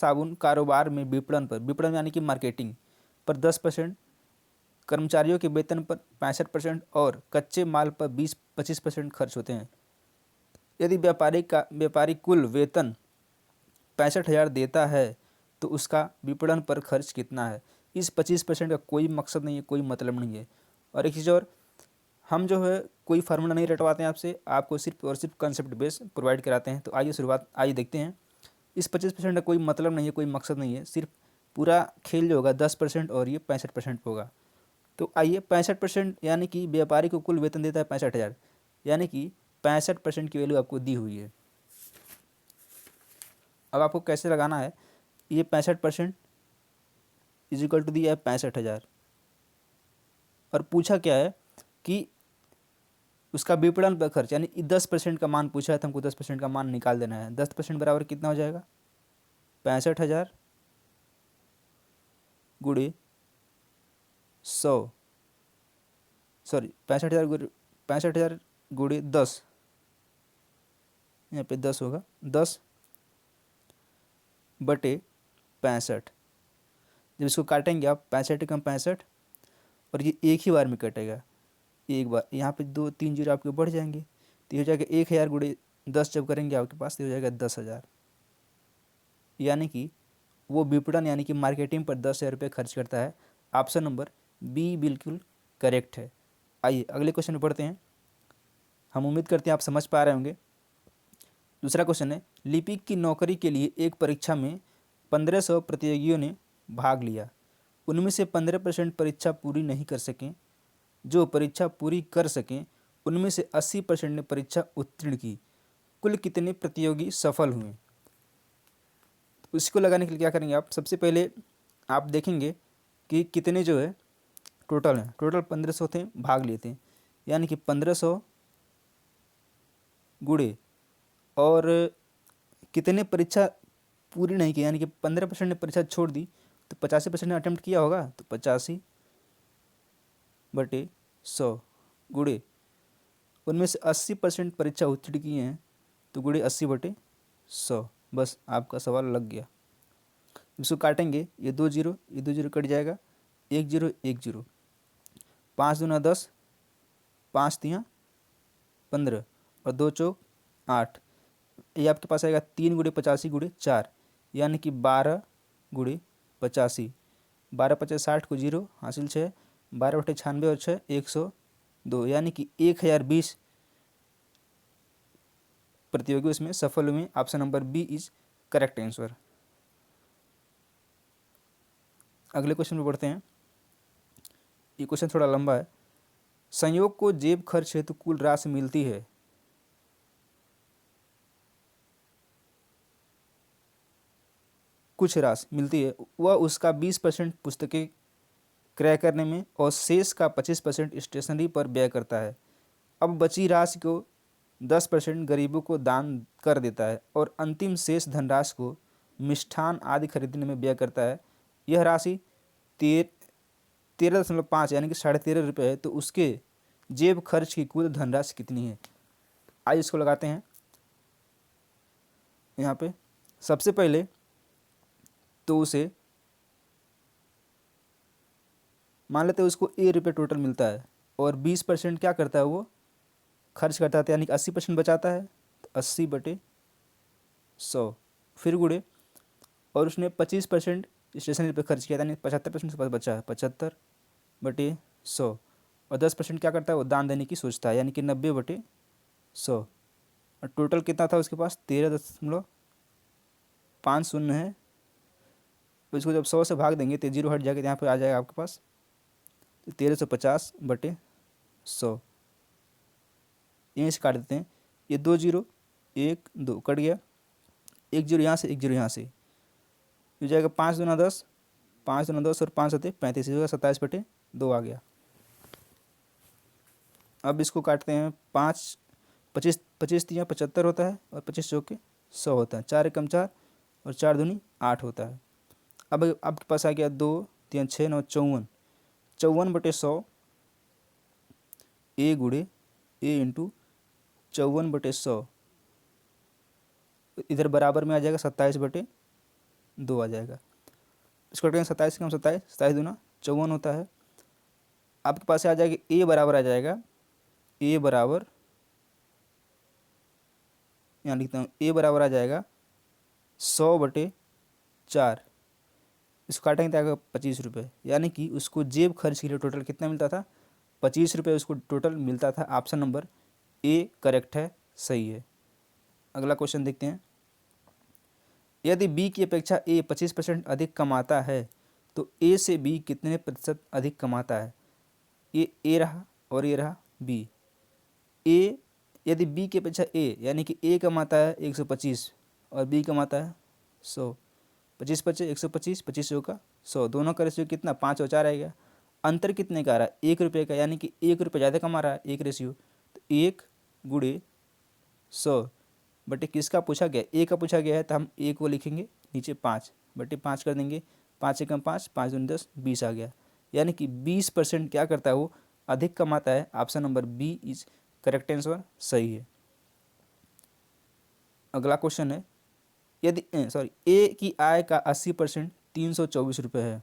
साबुन कारोबार में विपणन यानी कि मार्केटिंग पर 10%, कर्मचारियों के वेतन पर 65% और कच्चे माल पर 20-25% खर्च होते हैं। यदि व्यापारी कुल वेतन 65,000 देता है तो उसका विपणन पर खर्च कितना है। इस 25% का कोई मकसद नहीं है, कोई मतलब नहीं है। और एक चीज़ और, हम जो है कोई फार्मूला नहीं रटवाते हैं आपसे, आपको सिर्फ और सिर्फ कंसेप्ट बेस प्रोवाइड कराते हैं। तो आइए देखते हैं। इस 25% का कोई मतलब नहीं है, कोई मकसद नहीं है, सिर्फ पूरा खेल जो होगा 10% और ये 65% होगा। तो आइए 65% यानी कि व्यापारी को कुल वेतन देता है 65,000, यानी कि 65% की वैल्यू आपको दी हुई है। अब आपको कैसे लगाना है, ये 65% इज इक्वल टू दिया है 65,000 और पूछा क्या है कि उसका विपणन पर खर्च यानी 10% का मान पूछा है, तो हमको 10% का मान निकाल देना है। 10% बराबर कितना हो जाएगा, 65,000 गुणे 100, सॉरी 65,000 गुणे 10, यहाँ पे 10 होगा, 10/65। जब इसको काटेंगे आप 65 कम 65, और ये एक ही बार में कटेगा, एक बार यहाँ पे 2-3 जीरो आपके बढ़ जाएंगे, तो ये हो जाएगा 1,000 गुणे 10 जब करेंगे आपके पास तो हो जाएगा 10,000। यानी कि वो विपणन यानी कि मार्केटिंग पर 10,000 रुपये खर्च करता है। ऑप्शन नंबर बी बिल्कुल करेक्ट है। आइए अगले क्वेश्चन में पढ़ते हैं। हम उम्मीद करते हैं आप समझ पा रहे होंगे। दूसरा क्वेश्चन है, लिपिक की नौकरी के लिए एक परीक्षा में 1500 प्रतियोगियों ने भाग लिया। उनमें से 15% परीक्षा पूरी नहीं कर सकें। जो परीक्षा पूरी कर सकें उनमें से 80% ने परीक्षा उत्तीर्ण की। कुल कितने प्रतियोगी सफल हुए। तो इसको लगाने के लिए क्या करेंगे आप, सबसे पहले आप देखेंगे कि कितने जो है टोटल हैं। टोटल 1500 थे, भाग लिए थे, यानी कि 1500 गुणे और कितने परीक्षा पूरी नहीं की, यानी कि 15% ने परीक्षा छोड़ दी, तो 85% ने अटेम्प्ट किया होगा, तो 85/100 गुणे उनमें से 80% परीक्षा उत्तीर्ण किए हैं, तो गुणे 80/100। बस आपका सवाल लग गया। इसको काटेंगे, ये 2 जीरो कट जाएगा, 1 0 1 0, 5 दूना 10, 5 तियाँ 15 और 2 चौक 8। ये आपके पास आएगा 3 गुणे 85/4, यानी कि 12 गुणे 85। 12×5 = 60 को 0 हासिल 6, 12/96 और 6 102, यानी कि 1020 प्रतियोगी इसमें सफल हुए। Option number B is correct answer. अगले क्वेश्चन पे बढ़ते हैं। ये क्वेश्चन थोड़ा लंबा है। संयोग को जेब खर्च हेतु कुल राशि मिलती है। कुछ राशि मिलती है, वह उसका 20% पुस्तकें क्रय करने में और शेष का 25% स्टेशनरी पर व्यय करता है। अब बची राशि को 10% गरीबों को दान कर देता है और अंतिम शेष धनराशि को मिष्ठान आदि खरीदने में व्यय करता है। यह राशि 13.5 यानी कि 13.5 रुपये है, तो उसके जेब खर्च की कुल धनराशि कितनी है। आइए इसको लगाते हैं। यहाँ पे सबसे पहले तो उसे मान लेते हैं उसको ₹1 टोटल मिलता है और 20% क्या करता है वो खर्च करता है, यानी कि 80% बचाता है, तो 80/100 फिर गुणे, और उसने 25% स्टेशनरी पे खर्च किया, यानी 75% उसके पास बचा है, 75/100 और 10% क्या करता है वो दान देने की सोचता है, यानी कि 90/100। और टोटल कितना था उसके पास 13.50 है। तो इसको जब 100 से भाग देंगे तो 0 हट जाएगा, यहाँ पे आ जाएगा आपके पास 1350/100। यहीं से काट देते हैं, ये 2 0 1 2 कट गया, 1 0 यहाँ से 1 0 यहाँ से हो जाएगा 5 दूना 10, 5 दूना 10 और 5 होते 35, होगा 27/2 आ गया। अब इसको काटते हैं, 5 25 25 तियाँ 75 होता है और 25 चौके 100 होता है, 4 एकम 4 और 4 दूनी 8 होता है। अब आपके पास आ गया 2 3 6 9 54, 54/100 ए गुणे ए इंटू 54/100, इधर बराबर में आ जाएगा 27/2। 2 आ जाएगा। इसको कटेंगे 27 कम 27, 27 दूना 54 होता है। आपके पास आ जाएगा ए बराबर आ जाएगा, ए बराबर, यहाँ लिखता हूँ, ए बराबर आ जाएगा 100/4। इसको काटेंगे तो आएगा 25 रुपये, यानी कि उसको जेब खर्च के लिए टोटल कितना मिलता था, 25 रुपये उसको टोटल मिलता था। ऑप्शन नंबर ए करेक्ट है, सही है। अगला क्वेश्चन देखते हैं। यदि बी की अपेक्षा ए 25% अधिक कमाता है तो ए से बी कितने प्रतिशत अधिक कमाता है। ये ए रहा और ये रहा बी। ए, यदि बी की अपेक्षा ए, यानी कि ए कमाता है 125 और बी कमाता है 100, 25 25 125, 25 का 100, दोनों का रेशियो कितना, 5 और 4 आएगा। अंतर कितने का आ रहा है, 1 रुपये का, यानी कि 1 रुपये ज़्यादा कमा रहा है, एक रेशियो। तो 1 गुणे 100 बटे किसका पूछा गया, ए का पूछा गया है, तो हम ए को लिखेंगे नीचे 5 बटे 5 कर देंगे। 5 एकम 5, 5 दूनी 10, 20 आ गया। यानी कि 20% क्या करता है, वो अधिक कमाता है। Option number B is correct answer, सही है। अगला क्वेश्चन है, यदि ए की आय का 80% 324 रुपये है।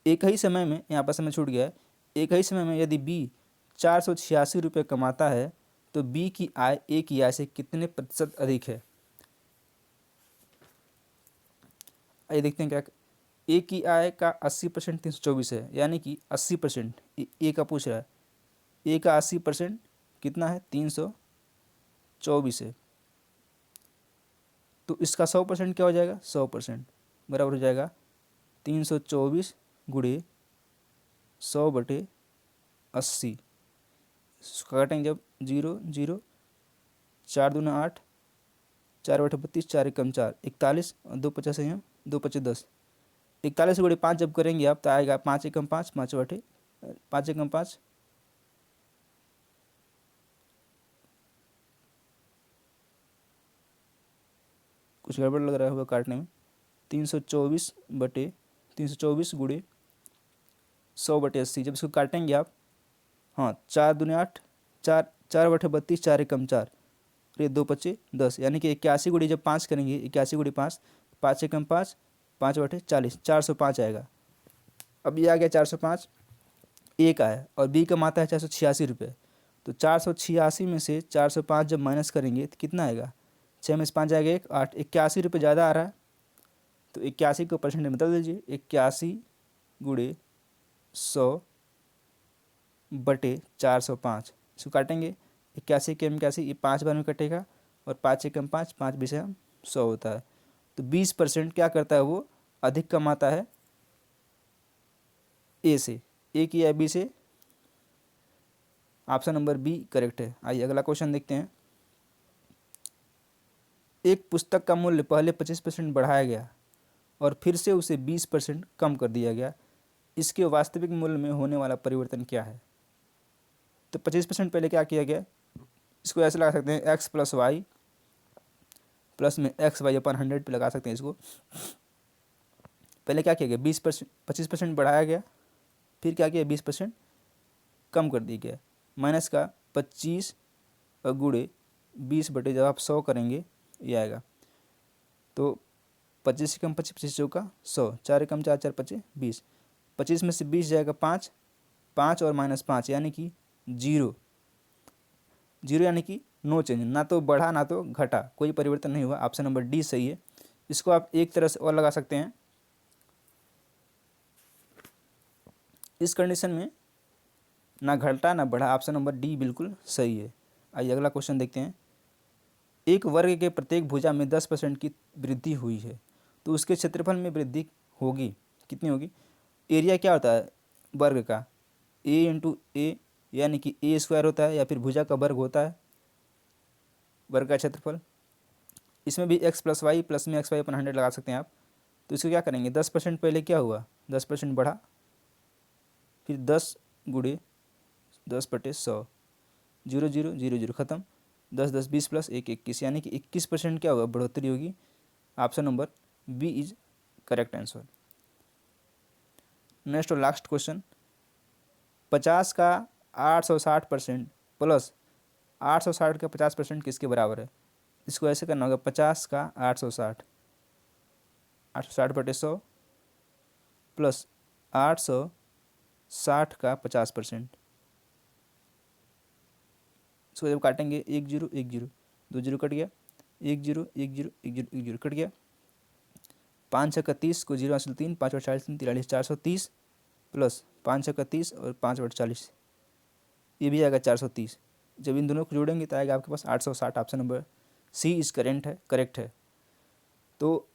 एक ही समय में, यहाँ पर समय छूट गया है, एक ही समय में यदि बी 486 रुपये कमाता है तो बी की आय ए की आय से कितने प्रतिशत अधिक है। आइए देखते हैं क्या। ए की आय का 80% 324 है, यानी कि 80% ए का पूछ रहा है। ए का 80% कितना है, 324 है। तो इसका 100% क्या हो जाएगा, 100% बराबर हो जाएगा 324 गुणे 100/80। इसको काटेंगे जब 0 0, 4 दूना 8, 4/32, 4 एकम 4, 41 और 2 50 है, 2 25 10। 41 गुणे 5 जब करेंगे आप तो आएगा 5 एकम 5, 5 बटे 5 एकम 5, कुछ गड़बड़ लग रहा होगा काटने में। 324 गुणे 100/80, जब इसको काटेंगे आप, हाँ 4 दूनी 8, 4 4/32, 4 एकम 4, ये 2 25 10, यानी कि 81 गुणे जब 5 करेंगे, 81 गुणे 5, 5 एकम 5, 5/40, 405 आएगा। अब ये आ गया 405, ए का है और बी कमाता है 486 रुपये। तो 486 में से 405 जब माइनस करेंगे तो कितना आएगा, 6 में से 5 आएगा 1, 8, 81 रुपये ज़्यादा आ रहा है। तो 81 को परसेंट में बदल दीजिए, 81 गुणे 100/405। इसको काटेंगे, 81 के 81, ये 5 बार में कटेगा और 5 एकम 5, 5 बीस 100 होता है। तो 20% क्या करता है, वो अधिक कमाता है ए से। ए की या बी से, ऑप्शन नंबर बी करेक्ट है। आइए अगला क्वेश्चन देखते हैं। एक पुस्तक का मूल्य पहले 25% बढ़ाया गया और फिर से उसे 20% कम कर दिया गया, इसके वास्तविक मूल्य में होने वाला परिवर्तन क्या है। तो 25% पहले क्या किया गया, इसको ऐसे लगा सकते हैं, एक्स प्लस वाई प्लस में एक्स वाई अपन 100 पे लगा सकते हैं इसको। पहले क्या किया गया, 25% बढ़ाया गया, फिर क्या किया, 20% कम कर दिया गया। माइनस का 25 और गुणे 20 बटे जब आप 100 करेंगे ये आएगा। तो 25 कम 25, 25 चौका 100, 4 कम 4, 4 25 20, 25 में से 20 जाएगा 5, 5 और -5 यानी कि 0, यानी कि नो चेंज, ना तो बढ़ा ना तो घटा, कोई परिवर्तन नहीं हुआ। ऑप्शन नंबर डी सही है। इसको आप एक तरह से और लगा सकते हैं, इस कंडीशन में ना घटा ना बढ़ा, ऑप्शन नंबर डी बिल्कुल सही है। आइए अगला क्वेश्चन देखते हैं। एक वर्ग के प्रत्येक भुजा में 10% की वृद्धि हुई है तो उसके क्षेत्रफल में वृद्धि होगी, कितनी होगी। एरिया क्या होता है वर्ग का, ए इंटू ए, यानी कि ए स्क्वायर होता है या फिर भुजा का वर्ग होता है वर्ग का क्षेत्रफल। इसमें भी एक्स प्लस वाई प्लस में एक्स वाई अपन 100 लगा सकते हैं आप। तो इसको क्या करेंगे, 10% पहले क्या हुआ, 10% बढ़ा, फिर 10 गुणे 10/100, 0 0 0 0 खत्म, 10 10 20 प्लस 1 21, यानी कि 21% क्या होगा, बढ़ोतरी होगी। Option number B is correct answer. Next और लास्ट क्वेश्चन, 50 का 860% प्लस 860 का 50% किसके बराबर है। इसको ऐसे करना होगा, 50 का 860 860/100 प्लस 860 का 50%। इसको जब काटेंगे 1 0 1 0, 2 जीरो कट गया, 1 0 1 0 1 0 1 0 कट गया, 5 छक्का 30 को 0 हासिल 3, 5 बट 40 43 430 प्लस 5 छक्का 30 और 5 बट 40, ये भी आएगा 430। जब इन दोनों को जोड़ेंगे तो आएगा आपके पास 860। Option number C is correct है। तो